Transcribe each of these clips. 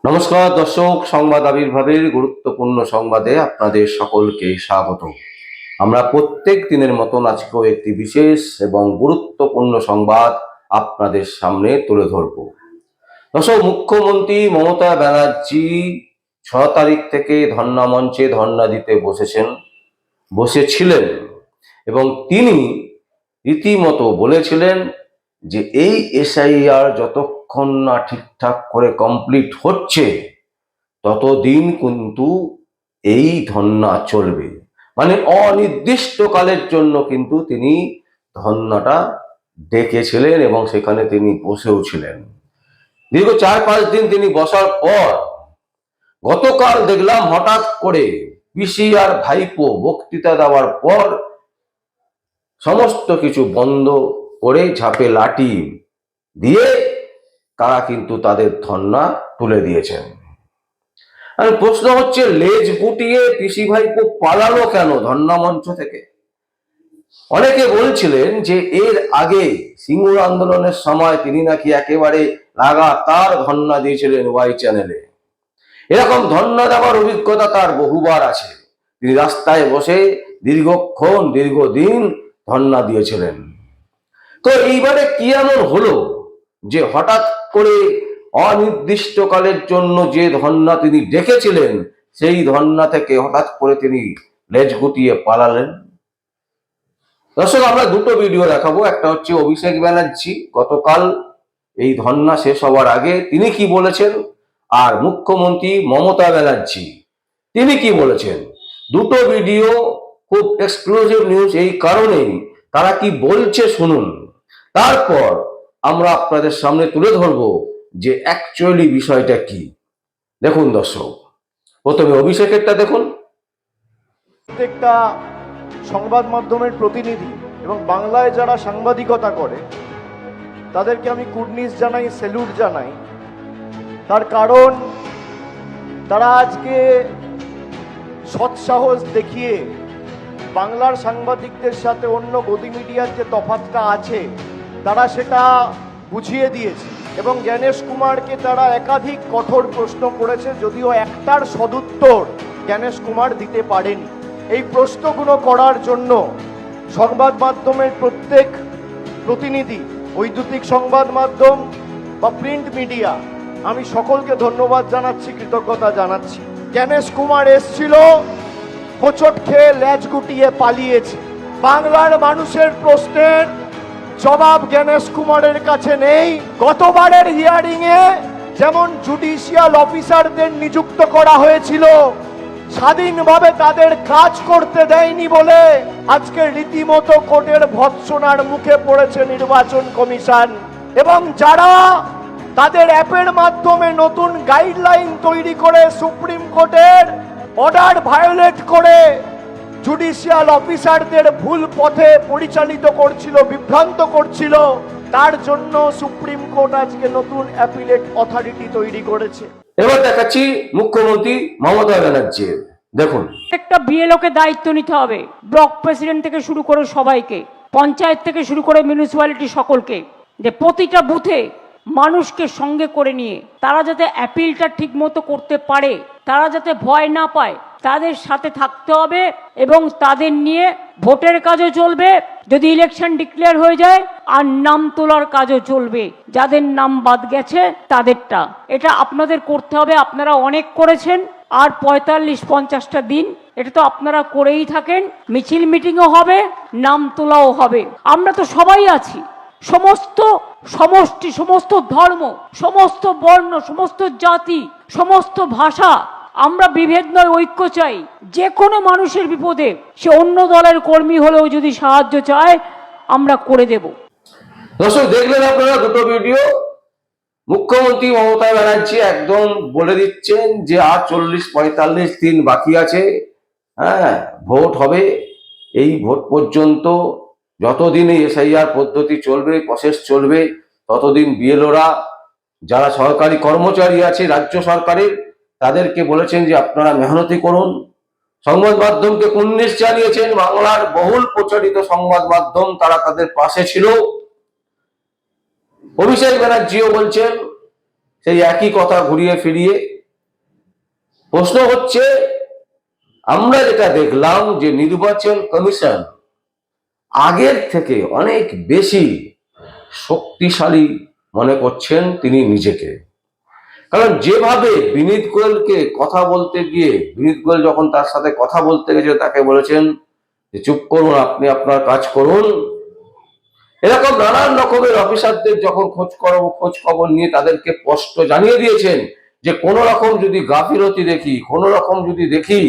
নমস্কার দর্শক, সংবাদ আবির্ভাবের গুরুত্বপূর্ণ সংবাদে আপনাদের সকলকে স্বাগত। আমরা প্রত্যেক দিনের মতন আজকেও একটি বিশেষ এবং গুরুত্বপূর্ণ সংবাদ আপনাদের সামনে তুলে ধরব। দর্শক, মুখ্যমন্ত্রী মমতা ব্যানার্জি 6 তারিখ থেকে ধর্ণা মঞ্চে ধর্ণা দিতে বসেছিলেন এবং তিনি রীতিমতো বলেছিলেন যে এই এসআইআর যতক্ষণ না ঠিকঠাক করে কমপ্লিট হচ্ছে ততদিন কিন্তু এই ধর্ণা চলবে। মানে অনির্দিষ্টকালের জন্য কিন্তু তিনি ধর্ণাটা ডেকেছিলেন এবং সেখানে তিনি বসেও ছিলেন। দীর্ঘ 4-5 দিন তিনি বসার পর গতকাল দেখলাম হঠাৎ করে পিসি আর ভাইপো বক্তৃতা দেওয়ার পর সমস্ত কিছু বন্ধ করে ঝাঁপে লাঠি দিয়ে তারা কিন্তু তাদের ধর্ণা তুলে দিয়েছেন। আর প্রশ্ন হচ্ছে, লেজ গুটিয়ে পিসি ভাইপো পালালো কেন ধর্ণা মঞ্চ থেকে? অনেকে বলছিলেন যে এর আগে সিঙ্গুর আন্দোলনের সময় তিনি নাকি একেবারে লাগাতার ধর্ণা দিয়েছিলেন ওয়াই চ্যানেলে। এরকম ধর্ণা দেওয়ার অভিজ্ঞতা তার বহুবার আছে। তিনি রাস্তায় বসে দীর্ঘদিন ধর্ণা দিয়েছিলেন। তো এইবারে কি এমন হলো যে হঠাৎ করে অনির্দিষ্টকালের জন্য যে ধর্ণা তিনি ডেকেছিলেন সেই ধর্ণা থেকে হঠাৎ করে তিনি লেজ গুটিয়ে পালালেন? দর্শক, আমরা দুটো ভিডিও দেখাবো। একটা হচ্ছে অভিষেক ব্যানার্জি গতকাল এই ধর্ণা শেষ হওয়ার আগে তিনি কি বলেছেন, আর মুখ্যমন্ত্রী মমতা ব্যানার্জি তিনি কি বলেছেন। দুটো ভিডিও খুব এক্সক্লুসিভ নিউজ, এই কারণেই তারা কি বলছে শুনুন। তারপর আমরা আপনাদের সামনে তুলে ধরবো যে অ্যাকচুয়ালি বিষয়টা কি। দেখুন দর্শক, প্রথমে অভিষেকেরটা দেখুন। প্রত্যেকটা সংবাদ মাধ্যমের প্রতিনিধি এবং বাংলায় যারা সাংবাদিকতা করে তাদেরকে আমি কুর্নিশ জানাই, স্যালুট জানাই। তার কারণ তারা আজকে সৎসাহস দেখিয়ে বাংলার সাংবাদিকদের সাথে অন্য গদি মিডিয়ার যে তফাৎটা আছে তারা সেটা বুঝিয়ে দিয়েছে এবং জ্ঞানেশ কুমারকে তারা একাধিক কঠোর প্রশ্ন করেছে, যদিও একটার সদুত্তর জ্ঞানেশ কুমার দিতে পারেনি। এই প্রশ্নগুলো করার জন্য সংবাদ মাধ্যমের প্রত্যেক প্রতিনিধি, বৈদ্যুতিক সংবাদ মাধ্যম বা প্রিন্ট মিডিয়া, আমি সকলকে ধন্যবাদ জানাচ্ছি, কৃতজ্ঞতা জানাচ্ছি। জ্ঞানেশ কুমার এসছিল, হোঁচট খেয়ে লেজ গুটিয়ে পালিয়েছে। বাংলার মানুষের প্রশ্নের জবাব জ্ঞানেশ কুমারের কাছে নেই। গতবারের হিয়ারিং এ যেমন জুডিশিয়াল অফিসারদের নিযুক্ত করা হয়েছিল, স্বাধীনভাবে তাদের কাজ করতে দেয়নি বলে আজকে রীতিমতো কোর্টের ভৎসনার মুখে পড়েছে নির্বাচন কমিশন। এবং যারা তাদের অ্যাপের মাধ্যমে নতুন গাইডলাইন তৈরি করে সুপ্রিম কোর্টের অর্ডার ভায়োলেট করে জুডিশিয়াল অফিসারদের ভুল পথে পরিচালিত করছিল, বিভ্রান্ত করছিল, তার জন্য সুপ্রিম কোর্ট আজকে নতুন অ্যাপিলেট অথরিটি তৈরি করেছে। এবার দেখাচ্ছি মুখ্যমন্ত্রী মমতা ব্যানার্জি। দেখুন, একটা বিএলওকে দায়িত্ব নিতে হবে, ব্লক প্রেসিডেন্ট থেকে শুরু করে সবাইকে, পঞ্চায়েত থেকে শুরু করে মিউনিসিপ্যালিটি সকলকে, যে প্রতিটা বুথে মানুষকে সঙ্গে করে নিয়ে তারা যাতে অ্যাপিলটা ঠিক মতো করতে পারে, তারা যাতে ভয় না পায়, তাদের সাথে থাকতে হবে এবং তাদের নিয়ে ভোটের কাজও চলবে, যদি ইলেকশন ডিক্লেয়ার হয়ে যায়, আর নাম তোলার কাজও চলবে, যাদের নাম বাদ গেছে তাদেরটা। এটা আপনাদের করতে হবে, আপনারা অনেক করেছেন। আর 45-50টা দিন এটা তো আপনারা করেই থাকেন, মিছিল মিটিংও হবে, নাম তোলাও হবে। আমরা তো সবাই আছি, সমস্ত সমষ্টি, সমস্ত ধর্ম, সমস্ত বর্ণ, সমস্ত জাতি, সমস্ত ভাষা, আমরা বিভেদ নয়, ঐক্য চাই। যে কোনো মানুষের বিপদে সে অন্য দলের কর্মী হলেও যদি সাহায্য চায় আমরা করে দেব। দর্শক, দেখলেন আপনারা দুটো ভিডিও। মুখ্যমন্ত্রী মমতা ব্যানার্জি একদম বলে দিচ্ছেন যে আর 40-45 দিন বাকি আছে, ভোট হবে। এই ভোট পর্যন্ত যতদিন এই এসআইআর পদ্ধতি চলবে, প্রসেস চলবে, ততদিন বিএলওরা যারা সরকারি কর্মচারী আছে রাজ্য সরকারের, তাদেরকে বলেছেন যে আপনারা মেহনতি করুন। সংবাদ মাধ্যমকে কুর্নিশ জানিয়েছেন, বাংলার বহুল প্রচারিত সংবাদ মাধ্যম তারা তাদের পাশে ছিল। অভিষেক ব্যানার্জিও বলছেন সেই একই কথা ঘুরিয়ে ফিরিয়ে প্রশ্ন হচ্ছে, আমরা যেটা দেখলাম যে নির্বাচন কমিশন আগের থেকে অনেক বেশি শক্তিশালী মনে করছেন তিনি নিজেকে। কারণ যেভাবে বিনীত গোয়েলকে কথা বলতে গিয়ে, বিনীত গোয়েল যখন তার সাথে কথা বলতে গেছে তাকে বলেছেন যে চুপ করুন, আপনি আপনার কাজ করুন, এরকম নানান রকমের অফিসারদের যখন খোঁজ খবর নিয়ে তাদেরকে স্পষ্ট জানিয়ে দিয়েছেন যে কোন রকম যদি গাফিলতি দেখি, কোন রকম যদি দেখি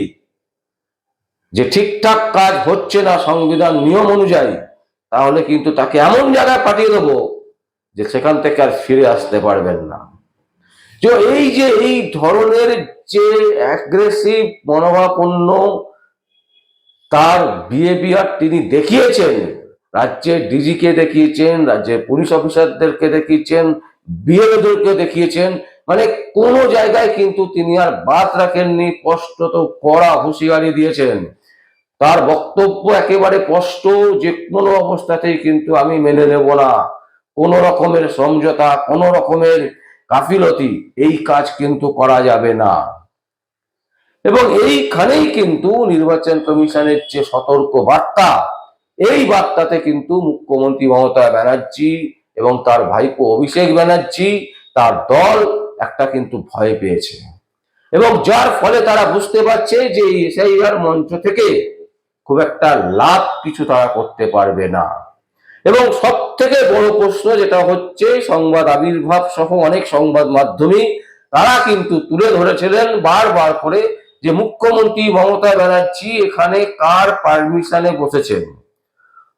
যে ঠিকঠাক কাজ হচ্ছে না সংবিধান নিয়ম অনুযায়ী, তাহলে কিন্তু তাকে এমন জায়গায় পাঠিয়ে দেবো যে সেখান থেকে আর ফিরে আসতে পারবেন না। যে এই ধরনের যে অ্যাগ্রেসিভ মনোভাবাপন্ন তার বিহেভিয়ার তিনি দেখিয়েছেন, রাজ্যের ডিজিকে দেখিয়েছেন, রাজ্যের পুলিশ অফিসারদেরকে দেখিয়েছেন, বিএলওদেরকে দেখিয়েছেন, মানে কোনো জায়গায় কিন্তু তিনি আর বাদ রাখেননি, স্পষ্টত কড়া হুঁশিয়ারি দিয়েছেন। তার বক্তব্য একেবারে স্পষ্ট, যে কোনো অবস্থাতেই কিন্তু আমি মেনে নেব না কোনো রকমের সমঝোতা, কোনো রকমের গাফিলতি, এই কাজ কিন্তু করা যাবে না। এবং এইখানেই কিন্তু নির্বাচন কমিশনের যে সতর্ক বার্তা, এই বার্তাতে কিন্তু মুখ্যমন্ত্রী মমতা ব্যানার্জি এবং তার ভাইপো অভিষেক ব্যানার্জি, তার দল একটা কিন্তু ভয় পেয়েছে, এবং যার ফলে তারা বুঝতে পারছে যে এই এসআইআর মঞ্চ থেকে খুব একটা লাভ কিছু তারা করতে পারবে না। এবং সব থেকে বড় প্রশ্ন যেটা হচ্ছে, সংবাদ আবির্ভাব সহ অনেক সংবাদ মাধ্যমে তারা কিন্তু তুলে ধরেছিলেন বারবার করে যে মুখ্যমন্ত্রী মমতা ব্যানার্জি এখানে কার পারমিশনে বসেছেন।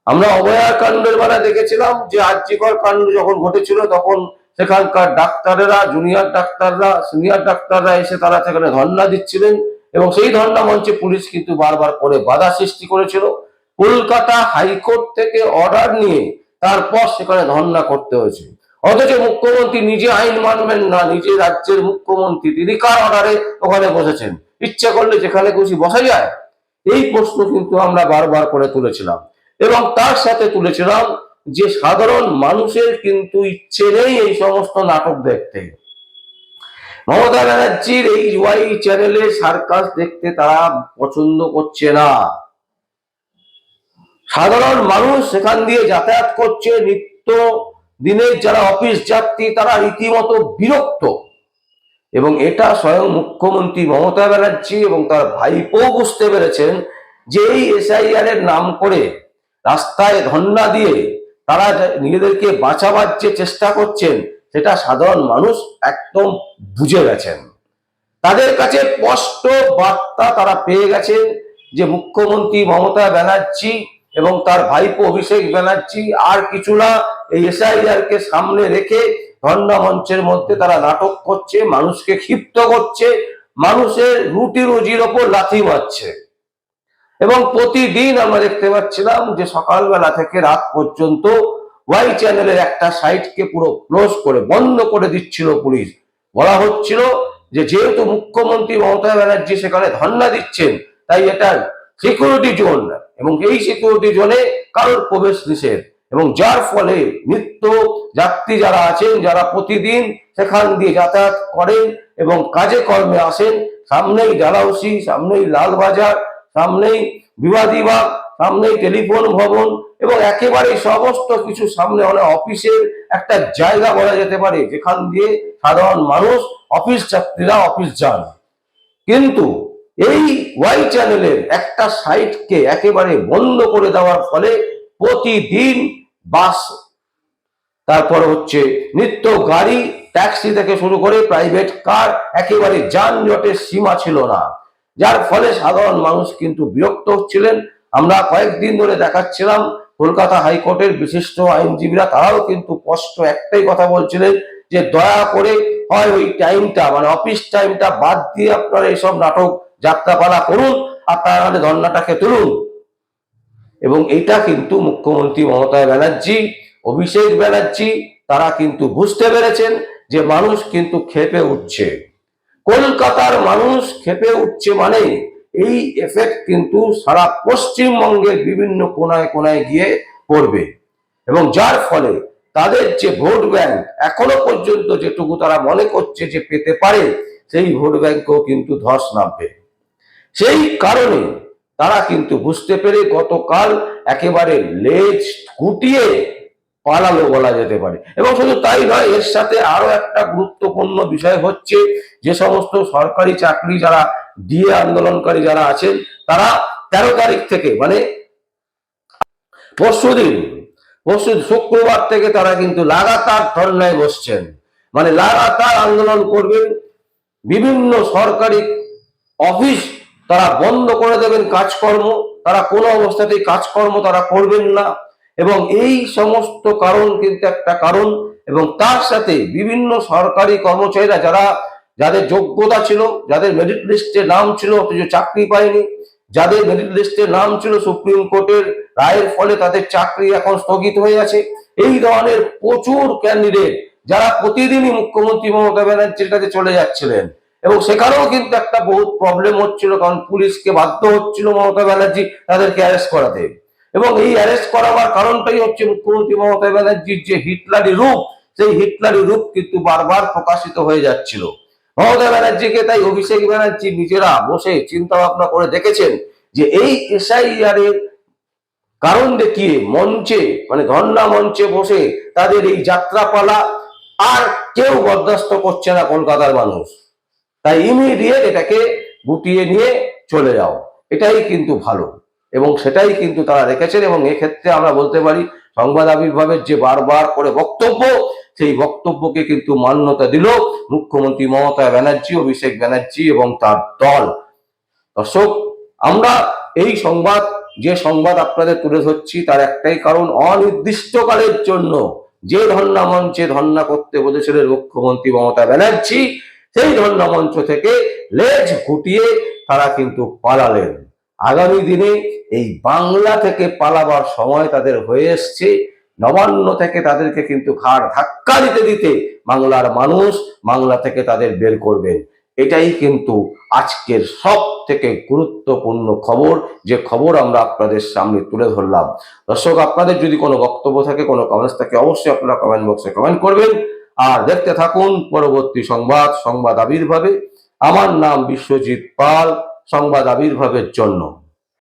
আমরা অভয়ার কাণ্ডের বেলা দেখেছিলাম যে আরজিকর কাণ্ড যখন ঘটেছিল তখন সেখানকার ডাক্তারেরা, জুনিয়র ডাক্তাররা, সিনিয়র ডাক্তাররা এসে তারা সেখানে ধর্ণা দিচ্ছিলেন, এবং সেই ধর্ণা মঞ্চে পুলিশ কিন্তু বারবার করে বাধা সৃষ্টি করেছিল। কলকাতা হাইকোর্ট থেকে অর্ডার নিয়ে তারপর সেখানে ধর্ণা করতে হয়েছে, অথচ মুখ্যমন্ত্রী নিজে আইন মানবেন না, নিজে রাজ্যের মুখ্যমন্ত্রী, তিনি কার অর্ডারে ওখানে বসেছেন? ইচ্ছা করলে যেখানে খুশি বসা যায়? এই প্রশ্ন কিন্তু আমরা বারবার করে তুলেছিলাম, এবং তার সাথে তুলেছিলাম যে সাধারণ মানুষের কিন্তু ইচ্ছে নেই এই সমস্ত নাটক দেখতে। মমতা ব্যানার্জির এই ওয়াই চ্যানেলে সার্কাস দেখতে তারা পছন্দ করছে না। সাধারণ মানুষ সেখান দিয়ে যাতায়াত করছে, নিত্য দিনের যারা অফিস যাত্রী তারা রীতিমতো বিরক্ত, এবং এটা স্বয়ং মুখ্যমন্ত্রী মমতা ব্যানার্জি এবং তার ভাইপো বুঝতে পেরেছেন যে এই এসআইআর এর নাম করে রাস্তায় ধর্ণা দিয়ে তারা নিজেদেরকে বাঁচাবার যে চেষ্টা করছেন সেটা সাধারণ মানুষ একদম বুঝে গেছেন। তাদের কাছে স্পষ্ট বার্তা তারা পেয়ে গেছেন যে মুখ্যমন্ত্রী মমতা ব্যানার্জি এবং তার ভাইপো অভিষেক ব্যানার্জি আর কিছু না, এই এসআইআর কে সামনে রেখে ধর্ণা মঞ্চের মধ্যে তারা নাটক করছে, মানুষকে ক্ষিপ্ত করছে, মানুষের রুটি রুজির ওপর লাথি মারছে। এবং প্রতিদিন আমরা দেখতে পাচ্ছিলাম যে সকালবেলা থেকে রাত পর্যন্ত ওয়াই চ্যানেলের একটা সাইটকে পুরো ক্লোজ করে বন্ধ করে দিচ্ছিল পুলিশ। বলা হচ্ছিল যে যেহেতু মুখ্যমন্ত্রী মমতা ব্যানার্জি সেখানে ধর্ণা দিচ্ছেন তাই এটা সিকিউরিটি জোন, এবং এই সিকিউরিটি জোনে কারোর প্রবেশ নিষেধ, এবং যার ফলে নিত্য যাত্রী যারা আছেন, যারা প্রতিদিন সেখান দিয়ে যাতায়াত করেন এবং কাজে কর্মে আসেন, সামনেই ডালহাউসি, সামনেই লালবাজার, সামনেই বিবাদীবাগ, সামনেই টেলিফোন ভবন, এবং একেবারে সমস্ত কিছু সামনে অফিসের একটা জায়গা বলা যেতে পারে যেখান দিয়ে সাধারণ মানুষ, অফিস যাত্রীরা অফিস যান। কিন্তু এই ওয়াই চ্যানেলের একটা সাইটকে একেবারে বন্ধ করে দেওয়ার ফলে প্রতিদিন বাস, তারপর হচ্ছে নিত্য গাড়ি, ট্যাক্সি থেকে শুরু করে প্রাইভেট কার, একেবারে যানজটের সীমা ছিল না, যার ফলে সাধারণ মানুষ কিন্তু বিরক্ত হচ্ছিলেন। আমরা কয়েকদিন ধরে দেখাচ্ছিলাম কলকাতা হাইকোর্টের বিশিষ্ট আইনজীবীরা, তারাও কিন্তু স্পষ্ট একটাই কথা বলছিলেন যে দয়া করে হয় ওই টাইমটা মানে অফিস টাইমটা বাদ দিয়ে আপনারা এইসব নাটক যাত্রাপালা করুন, আর তাহলে ধর্ণাটাকে তুলুন। এবং এটা কিন্তু মুখ্যমন্ত্রী মমতা ব্যানার্জি, অভিষেক ব্যানার্জি তারা কিন্তু বুঝতে পেরেছেন যে মানুষ কিন্তু ক্ষেপে উঠছে, কলকাতার মানুষ ক্ষেপে উঠছে, মানে এই এফেক্ট কিন্তু সারা পশ্চিমবঙ্গের বিভিন্ন কোনায় কোনায় গিয়ে পড়বে, এবং যার ফলে তাদের যে ভোট ব্যাংক এখনো পর্যন্ত যেটুকু তারা মনে করছে যে পেতে পারে, সেই ভোট ব্যাংকও কিন্তু ধস নামবে। সেই কারণে তারা কিন্তু বুঝতে পেরে গতকাল একেবারে লেজ গুটিয়ে পালালো বলা যেতে পারে। এবং শুধু তাই নয়, এর সাথে আরো একটা গুরুত্বপূর্ণ বিষয় হচ্ছে, যে সমস্ত সরকারি চাকরি যারা ডিএ আন্দোলনকারী যারা আছেন, তারা 13 তারিখ থেকে মানে পরশুদিন শুক্রবার থেকে তারা কিন্তু লাগাতার ধর্নায় বসছেন, মানে লাগাতার আন্দোলন করবেন। বিভিন্ন সরকারি অফিস তারা বন্ধ করে দেবেন, কাজকর্ম তারা কোনো অবস্থাতেই কাজকর্ম তারা করবেন না। এবং এই সমস্ত কারণ কিন্তু একটা কারণ, এবং তার সাথে বিভিন্ন সরকারি কর্মচারীরা যাদের যোগ্যতা ছিল, যাদের মেরিট লিস্টে নাম ছিল অথচ চাকরি পায়নি, যাদের মেরিট লিস্টে নাম ছিল সুপ্রিম কোর্টের রায়ের ফলে তাদের চাকরি এখন স্থগিত হয়ে আছে, এই ধরনের প্রচুর ক্যান্ডিডেট যারা প্রতিদিনই মুখ্যমন্ত্রী মমতা ব্যানার্জির কাছে চলে যাচ্ছিলেন, এবং সেখানেও কিন্তু একটা বহুত প্রবলেম হচ্ছিল, কারণ পুলিশকে বাধ্য হচ্ছিল মমতা ব্যানার্জি তাদেরকে অ্যারেস্ট করাতে। এবং এই অ্যারেস্ট করাবার কারণটাই হচ্ছে মুখ্যমন্ত্রী মমতা ব্যানার্জির যে হিটলারি রূপ, সেই হিটলারি রূপ কিন্তু বারবার প্রকাশিত হয়ে যাচ্ছিল মমতা ব্যানার্জিকে। তাই অভিষেক ব্যানার্জি নিজেরা বসে চিন্তা ভাবনা করে দেখেছেন যে এই এসআইআর এর কারণ দেখিয়ে মঞ্চে মানে ধর্ণা মঞ্চে বসে তাদের এই যাত্রাপালা আর কেউ বরদাস্ত করছে না কলকাতার মানুষ। তাই ইমিডিয়েট এটাকে গুটিয়ে নিয়ে চলে যাও, এটাই কিন্তু ভালো, এবং সেটাই কিন্তু তারা রেখেছেন। এবং এক্ষেত্রে আমরা বলতে পারি সংবাদ আবির্ভাবের যে বারবার করে বক্তব্য, সেই বক্তব্যকে কিন্তু মান্যতা দিল মুখ্যমন্ত্রী মমতা ব্যানার্জি, অভিষেক ব্যানার্জি এবং তার দল। দর্শক, আমরা এই যে সংবাদ আপনাদের তুলে ধরছি তার একটাই কারণ, অনির্দিষ্টকালের জন্য যে ধর্ণা মঞ্চে ধর্ণা করতে বলেছিলেন মুখ্যমন্ত্রী মমতা ব্যানার্জি, সেই ধর্ণা মঞ্চ থেকে লেজ গুটিয়ে তারা কিন্তু পালালেন। আগামী দিনে এই বাংলা থেকে পালাবার সময় তাদের হয়ে এসছে। নবান্ন থেকে তাদেরকে কিন্তু ঘাড় ধাক্কা দিতে দিতে বাংলার মানুষ বাংলা থেকে তাদের বের করবেন। এটাই কিন্তু আজকের সব থেকে গুরুত্বপূর্ণ খবর, যে খবর আমরা আপনাদের সামনে তুলে ধরলাম। দর্শক, আপনাদের যদি কোনো বক্তব্য থাকে, কোনো কমেন্টস থাকে, অবশ্যই আপনারা কমেন্ট বক্সে কমেন্ট করবেন। আর দেখতে থাকুন পরবর্তী সংবাদ আবির্ভাবে। আমার নাম বিশ্বজিৎ পাল, সংবাদ আবির্ভাবের জন্য।